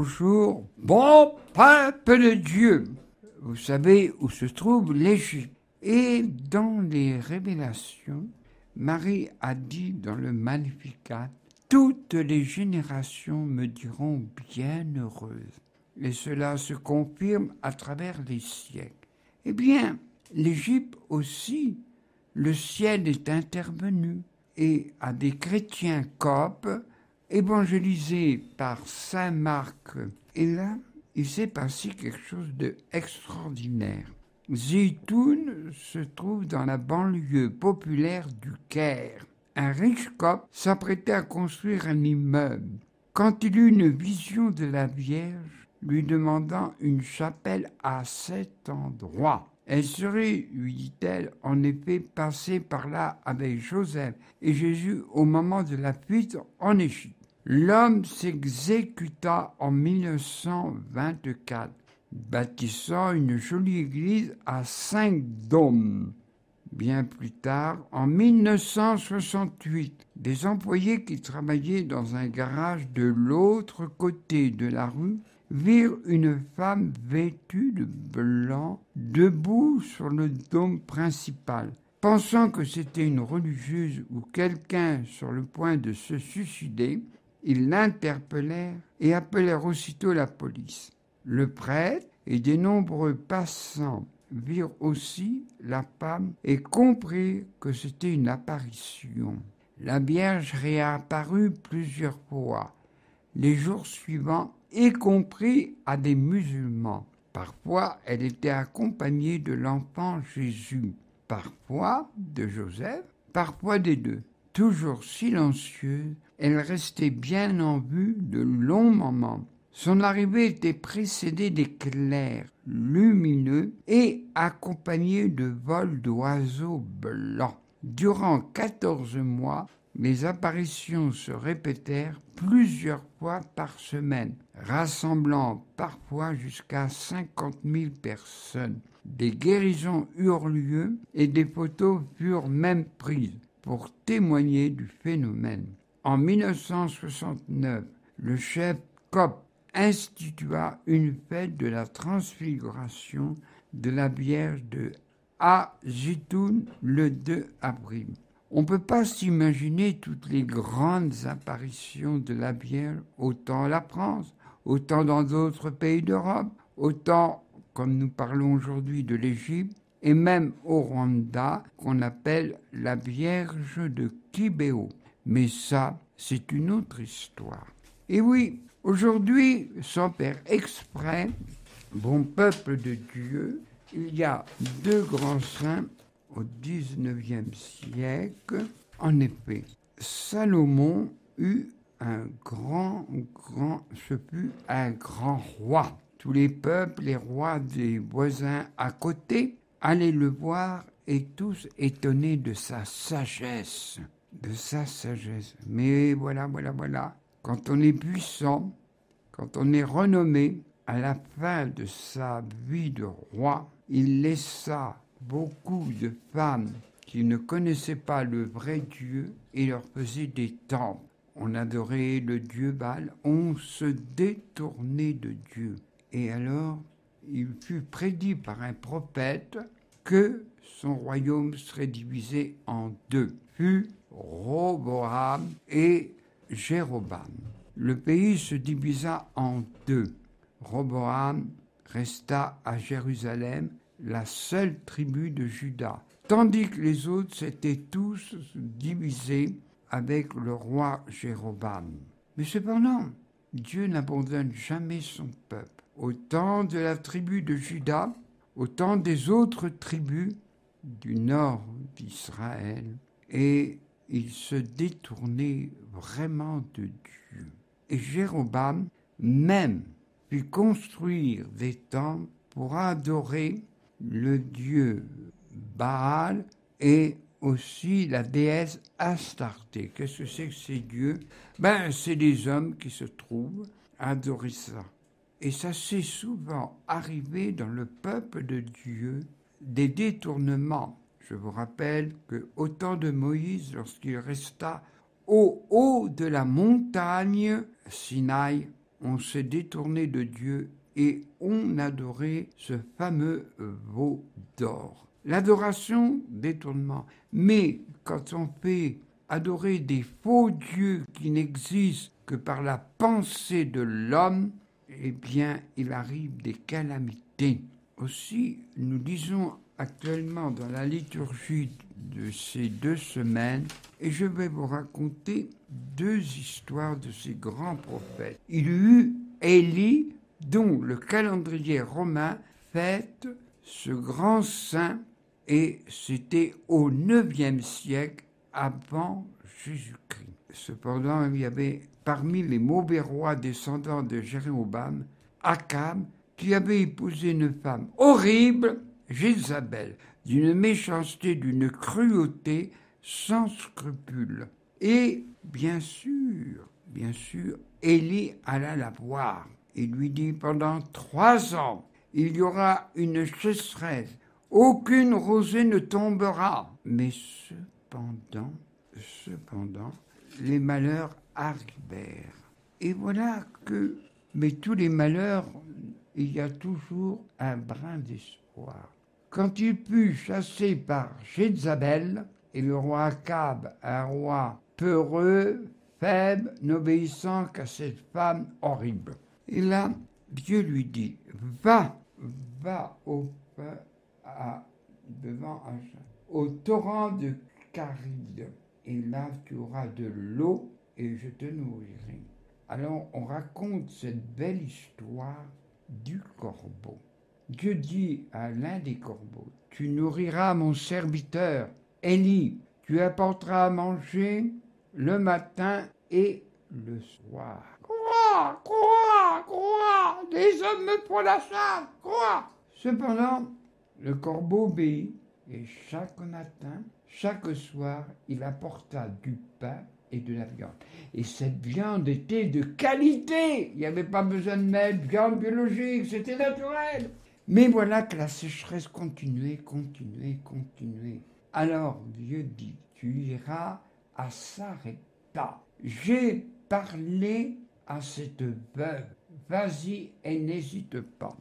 bonjour, bon peuple de Dieu. Vous savez où se trouve l'Égypte. Et dans les Révélations, Marie a dit dans le Magnificat, « Toutes les générations me diront bienheureuse. » Et cela se confirme à travers les siècles. Eh bien, l'Égypte aussi, le ciel est intervenu et à des chrétiens coptes, évangélisés par saint Marc. Et là, il s'est passé quelque chose d'extraordinaire. Zitoun se trouve dans la banlieue populaire du Caire. Un riche copte s'apprêtait à construire un immeuble quand il eut une vision de la Vierge lui demandant une chapelle à cet endroit. Elle serait, lui dit-elle, en effet passée par là avec Joseph et Jésus au moment de la fuite en Égypte. L'homme s'exécuta en 1924, bâtissant une jolie église à 5 dômes. Bien plus tard, en 1968, des employés qui travaillaient dans un garage de l'autre côté de la rue virent une femme vêtue de blanc debout sur le dôme principal. Pensant que c'était une religieuse ou quelqu'un sur le point de se suicider, ils l'interpellèrent et appelèrent aussitôt la police. Le prêtre et de nombreux passants virent aussi la femme et comprirent que c'était une apparition. La Vierge réapparut plusieurs fois les jours suivants, y compris à des musulmans. Parfois, elle était accompagnée de l'enfant Jésus, parfois de Joseph, parfois des deux. Toujours silencieuse, elle restait bien en vue de longs moments. Son arrivée était précédée d'éclairs lumineux et accompagnée de vols d'oiseaux blancs. Durant 14 mois, les apparitions se répétèrent plusieurs fois par semaine, rassemblant parfois jusqu'à 50 000 personnes. Des guérisons eurent lieu et des photos furent même prises pour témoigner du phénomène. En 1969, le chef copte institua une fête de la transfiguration de la Vierge à Zitoun le 2 avril. On ne peut pas s'imaginer toutes les grandes apparitions de la Vierge, autant en la France, autant dans d'autres pays d'Europe, autant, comme nous parlons aujourd'hui, de l'Égypte, et même au Rwanda, qu'on appelle la Vierge de Kibéo. Mais ça, c'est une autre histoire. Et oui, aujourd'hui, sans faire exprès, bon peuple de Dieu, il y a deux grands saints au XIXe siècle. En effet, Salomon eut ce fut un grand roi. Tous les peuples, les rois des voisins à côté, allaient le voir et tous étonnés de sa sagesse. Mais voilà. Quand on est puissant, quand on est renommé, à la fin de sa vie de roi, il laissa beaucoup de femmes qui ne connaissaient pas le vrai Dieu et leur faisait des temples. On adorait le dieu Baal, on se détournait de Dieu. Et alors, il fut prédit par un prophète que son royaume serait divisé en deux, fut Roboam et Jéroboam. Le pays se divisa en deux. Roboam resta à Jérusalem, la seule tribu de Juda, tandis que les autres s'étaient tous divisés avec le roi Jéroboam. Mais cependant, Dieu n'abandonne jamais son peuple. Au temps de la tribu de Juda, au temps des autres tribus du nord d'Israël, et il se détournait vraiment de Dieu. Et Jéroboam même put construire des temples pour adorer le dieu Baal et aussi la déesse Astarté. Qu'est-ce que c'est que ces dieux? C'est des hommes qui se trouvent à adorer ça. Et ça s'est souvent arrivé dans le peuple de Dieu, des détournements. Je vous rappelle qu'au temps de Moïse, lorsqu'il resta au haut de la montagne Sinaï, on s'est détourné de Dieu et on adorait ce fameux veau d'or. L'adoration, détournement. Mais quand on fait adorer des faux dieux qui n'existent que par la pensée de l'homme, eh bien, il arrive des calamités. Aussi, nous lisons actuellement dans la liturgie de ces 2 semaines, et je vais vous raconter 2 histoires de ces grands prophètes. Il y eut Élie, dont le calendrier romain fête ce grand saint, et c'était au 9e siècle avant Jésus-Christ. Cependant, il y avait parmi les mauvais rois descendants de Jéroboam, Akab, qui avait épousé une femme horrible, Jézabel, d'une méchanceté, d'une cruauté sans scrupule. Et bien sûr, Élie alla la voir et lui dit, pendant 3 ans, il y aura une sécheresse, aucune rosée ne tombera. Mais cependant, les malheurs arrivèrent. Et voilà que, mais tous les malheurs, il y a toujours un brin d'espoir. Quand il fut chassé par Jézabel, et le roi Akab, un roi peureux, faible, n'obéissant qu'à cette femme horrible. Et là, Dieu lui dit, va au torrent de Caride, et là tu auras de l'eau et je te nourrirai. Alors on raconte cette belle histoire du corbeau. Dieu dit à l'un des corbeaux, tu nourriras mon serviteur, Élie, tu apporteras à manger le matin et le soir. Croix, les hommes me font la chasse, croix. Cependant, le corbeau obéit, et chaque matin, chaque soir, il apporta du pain et de la viande. Et cette viande était de qualité. Il n'y avait pas besoin de mettre viande biologique, c'était naturel. Mais voilà que la sécheresse continuait. Alors Dieu dit, tu iras à Sarepta. J'ai parlé à cette veuve. Vas-y et n'hésite pas.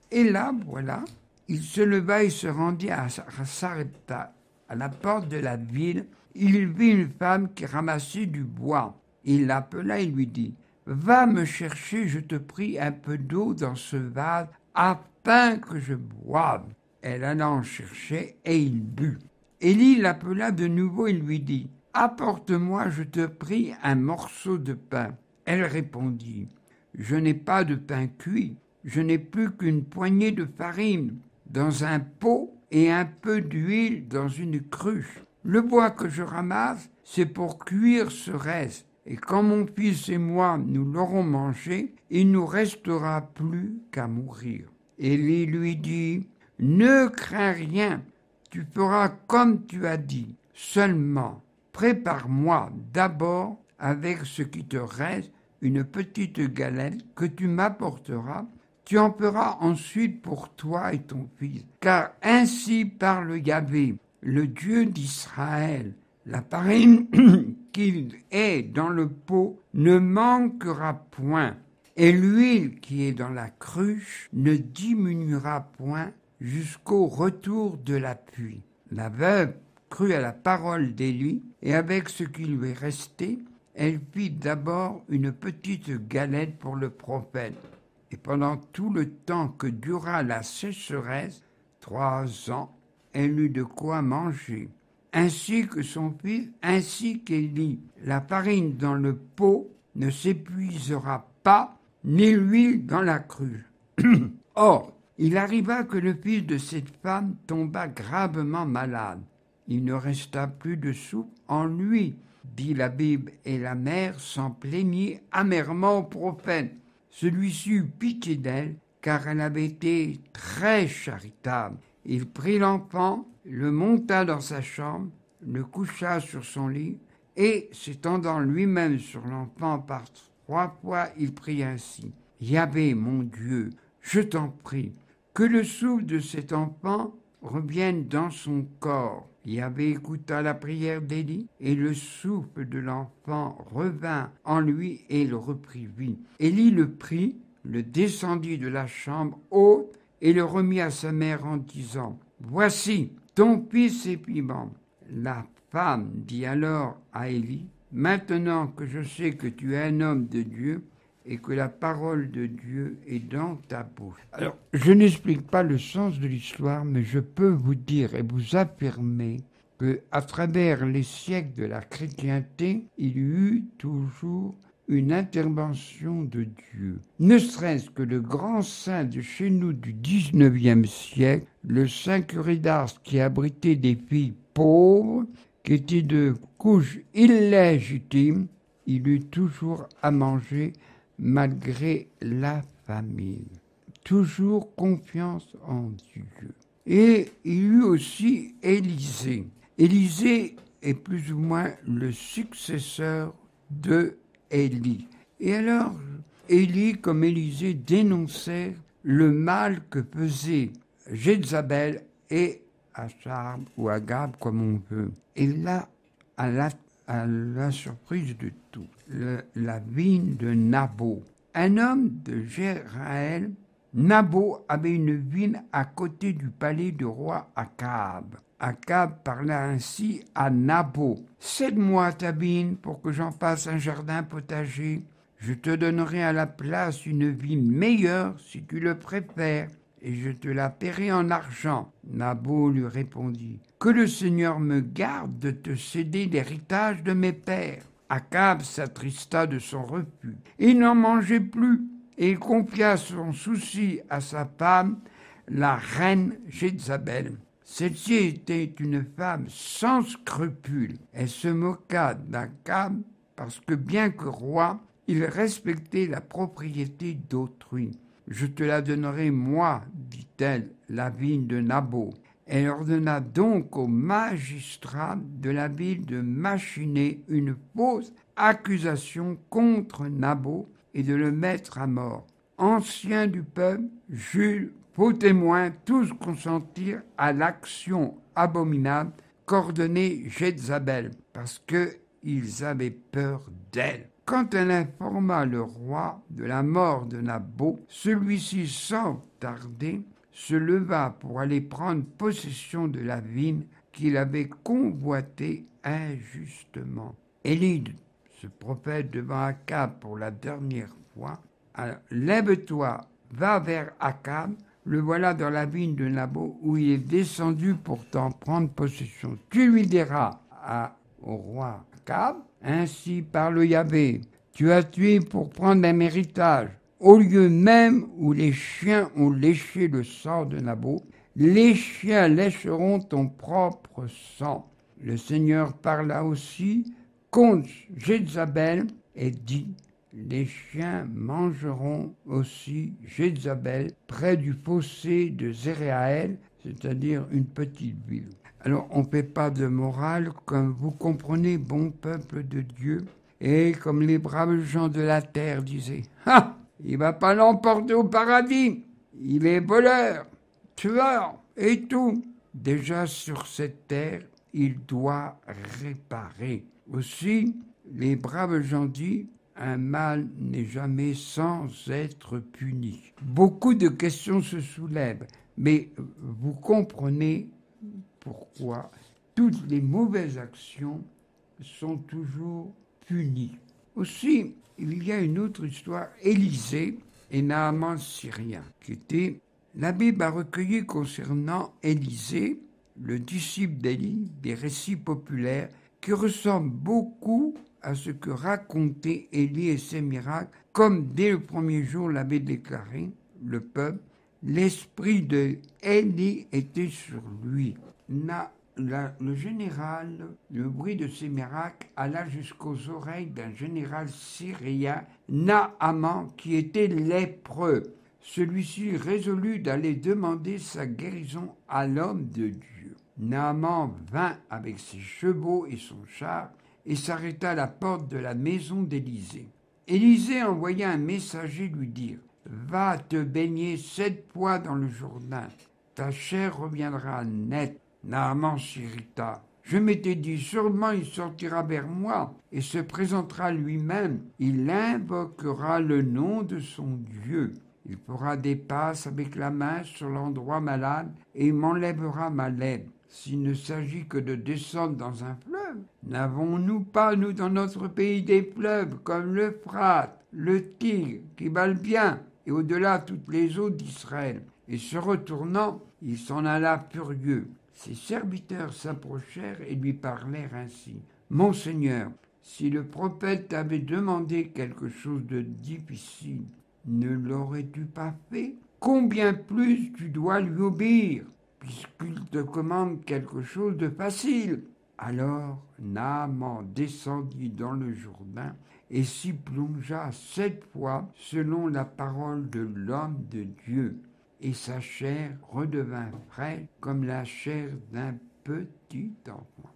Et là, voilà, il se leva et se rendit à Sarepta. À la porte de la ville, il vit une femme qui ramassait du bois. Il l'appela et lui dit, « Va me chercher, je te prie, un peu d'eau dans ce vase, afin que je boive. » Elle alla en chercher et il but. Élie l'appela de nouveau et lui dit, « Apporte-moi, je te prie, un morceau de pain. » Elle répondit, « Je n'ai pas de pain cuit, je n'ai plus qu'une poignée de farine dans un pot et un peu d'huile dans une cruche. Le bois que je ramasse, c'est pour cuire ce reste. Et quand mon fils et moi nous l'aurons mangé, il nous restera plus qu'à mourir. » Élie lui dit, « Ne crains rien, tu feras comme tu as dit. Seulement, prépare-moi d'abord avec ce qui te reste une petite galette que tu m'apporteras. Tu en feras ensuite pour toi et ton fils. Car ainsi parle Yahvé, le Dieu d'Israël. La farine qu'il est dans le pot ne manquera point, et l'huile qui est dans la cruche ne diminuera point jusqu'au retour de la pluie. » La veuve crut à la parole d'Élie, et avec ce qui lui restait, elle fit d'abord une petite galette pour le prophète. Et pendant tout le temps que dura la sécheresse, 3 ans, elle eut de quoi manger, ainsi que son fils, ainsi qu'Élie. La farine dans le pot ne s'épuisera pas, ni l'huile dans la cruche. Or, il arriva que le fils de cette femme tomba gravement malade. Il ne resta plus de soupe en lui, dit la Bible, et la mère s'en plaignit amèrement au prophète. Celui-ci eut pitié d'elle, car elle avait été très charitable. Il prit l'enfant, le monta dans sa chambre, le coucha sur son lit, et s'étendant lui-même sur l'enfant par 3 fois, il prit ainsi. « Yahvé, mon Dieu, je t'en prie, que le souffle de cet enfant revienne dans son corps. Yahvé écouta la prière d'Élie, et le souffle de l'enfant revint en lui et il reprit vie. Élie le prit, le descendit de la chambre haute et le remit à sa mère en disant « Voici, ton fils est vivant. » La femme dit alors à Élie « Maintenant que je sais que tu es un homme de Dieu et que la parole de Dieu est dans ta bouche. » Alors, je n'explique pas le sens de l'histoire, mais je peux vous dire et vous affirmer qu'à travers les siècles de la chrétienté, il y eut toujours une intervention de Dieu. Ne serait-ce que le grand saint de chez nous du 19e siècle, le saint curé d'Ars qui abritait des filles pauvres, qui étaient de couche illégitime, il eut toujours à manger malgré la famine. Toujours confiance en Dieu. Et il y eut aussi Élisée. Élisée est plus ou moins le successeur de Élie. Et alors, Élie comme Élisée dénonçaient le mal que faisait Jézabel et Achab ou Agab comme on veut. Et là, à la surprise de tout, la vigne de Naboth. Un homme de Jéraël, Naboth avait une vigne à côté du palais du roi Akab. Akab parla ainsi à Naboth. « Cède-moi ta vigne pour que j'en fasse un jardin potager. Je te donnerai à la place une vigne meilleure si tu le préfères, et je te la paierai en argent. » Naboth lui répondit « Que le Seigneur me garde de te céder l'héritage de mes pères. » Akab s'attrista de son refus. Il n'en mangeait plus, et il confia son souci à sa femme, la reine Jézabel. Celle-ci était une femme sans scrupules. Elle se moqua d'Akab parce que bien que roi, il respectait la propriété d'autrui. « Je te la donnerai, moi, dit-elle, la vigne de Naboth. » Elle ordonna donc au magistrat de la ville de machiner une fausse accusation contre Naboth et de le mettre à mort. Anciens du peuple, Jules, faux témoins, tous consentirent à l'action abominable qu'ordonnait Jézabel, parce qu'ils avaient peur d'elle. Quand elle informa le roi de la mort de Naboth, celui-ci, sans tarder, se leva pour aller prendre possession de la vigne qu'il avait convoitée injustement. Élie, ce prophète devant Akab pour la dernière fois, « Lève-toi, va vers Akab, le voilà dans la vigne de Naboth où il est descendu pour t'en prendre possession. Tu lui diras au roi Akab, ainsi parle Yahvé, tu as tué pour prendre un héritage. Au lieu même où les chiens ont léché le sang de Naboth, les chiens lécheront ton propre sang. » Le Seigneur parla aussi contre Jézabel et dit « Les chiens mangeront aussi Jézabel près du fossé de Zéréaël, c'est-à-dire une petite ville. » Alors, on ne fait pas de morale, comme vous comprenez, bon peuple de Dieu, et comme les braves gens de la terre disaient « Ah, il ne va pas l'emporter au paradis, il est voleur, tueur et tout. » Déjà sur cette terre, il doit réparer. Aussi, les braves gens disent « Un mal n'est jamais sans être puni. » Beaucoup de questions se soulèvent, mais vous comprenez pourquoi toutes les mauvaises actions sont toujours punies. Aussi, il y a une autre histoire, Élisée et Naaman syrien, qui était, la Bible a recueilli concernant Élisée, le disciple d'Élie, des récits populaires qui ressemblent beaucoup à ce que racontait Élie et ses miracles, comme dès le premier jour l'avait déclaré le peuple, l'esprit de Élie était sur lui. Le général, le bruit de ses miracles alla jusqu'aux oreilles d'un général syrien, Naaman, qui était lépreux. Celui-ci résolut d'aller demander sa guérison à l'homme de Dieu. Naaman vint avec ses chevaux et son char et s'arrêta à la porte de la maison d'Élisée. Élisée envoya un messager lui dire « Va te baigner 7 fois dans le Jourdain. ta chair reviendra nette. Naaman s'irrita. Je m'étais dit, sûrement il sortira vers moi et se présentera lui-même. Il invoquera le nom de son Dieu. Il fera des passes avec la main sur l'endroit malade et m'enlèvera ma lèpre. S'il ne s'agit que de descendre dans un fleuve, n'avons-nous pas, nous, dans notre pays, des fleuves comme l'Euphrate, le Tigre, qui valent bien, et au-delà toutes les eaux d'Israël. Et se retournant, il s'en alla furieux. Ses serviteurs s'approchèrent et lui parlèrent ainsi. « Mon Seigneur, si le prophète t'avait demandé quelque chose de difficile, ne l'aurais-tu pas fait? Combien plus tu dois lui obéir, puisqu'il te commande quelque chose de facile. » Alors Naaman descendit dans le Jourdain et s'y plongea 7 fois selon la parole de l'homme de Dieu. Et sa chair redevint fraîche comme la chair d'un petit enfant.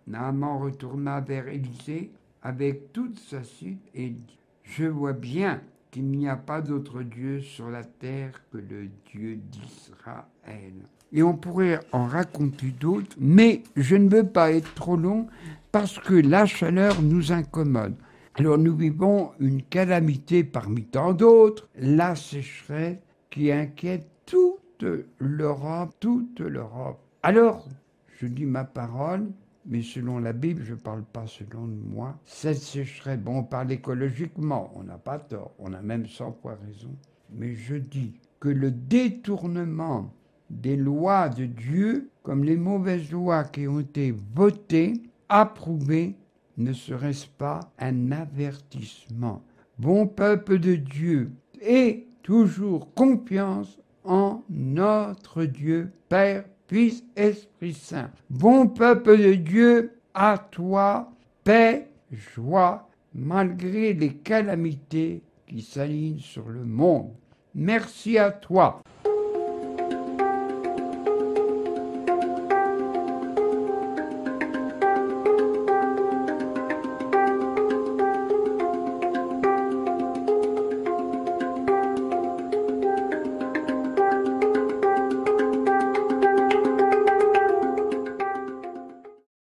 Naaman retourna vers Élisée avec toute sa suite et dit, « Je vois bien qu'il n'y a pas d'autre Dieu sur la terre que le Dieu d'Israël. » Et on pourrait en raconter d'autres, mais je ne veux pas être trop long parce que la chaleur nous incommode. Alors nous vivons une calamité parmi tant d'autres, la sécheresse qui inquiète toute l'Europe. Alors, je dis ma parole, mais selon la Bible, je ne parle pas selon moi. Cette sécheresse, bon, on parle écologiquement, on n'a pas tort, on a même 100 fois raison. Mais je dis que le détournement des lois de Dieu, comme les mauvaises lois qui ont été votées, approuvées, ne serait-ce pas un avertissement? Bon peuple de Dieu, aie toujours confiance en notre Dieu, Père, Fils, Esprit Saint. Bon peuple de Dieu, à toi, paix, joie, malgré les calamités qui s'alignent sur le monde. Merci à toi.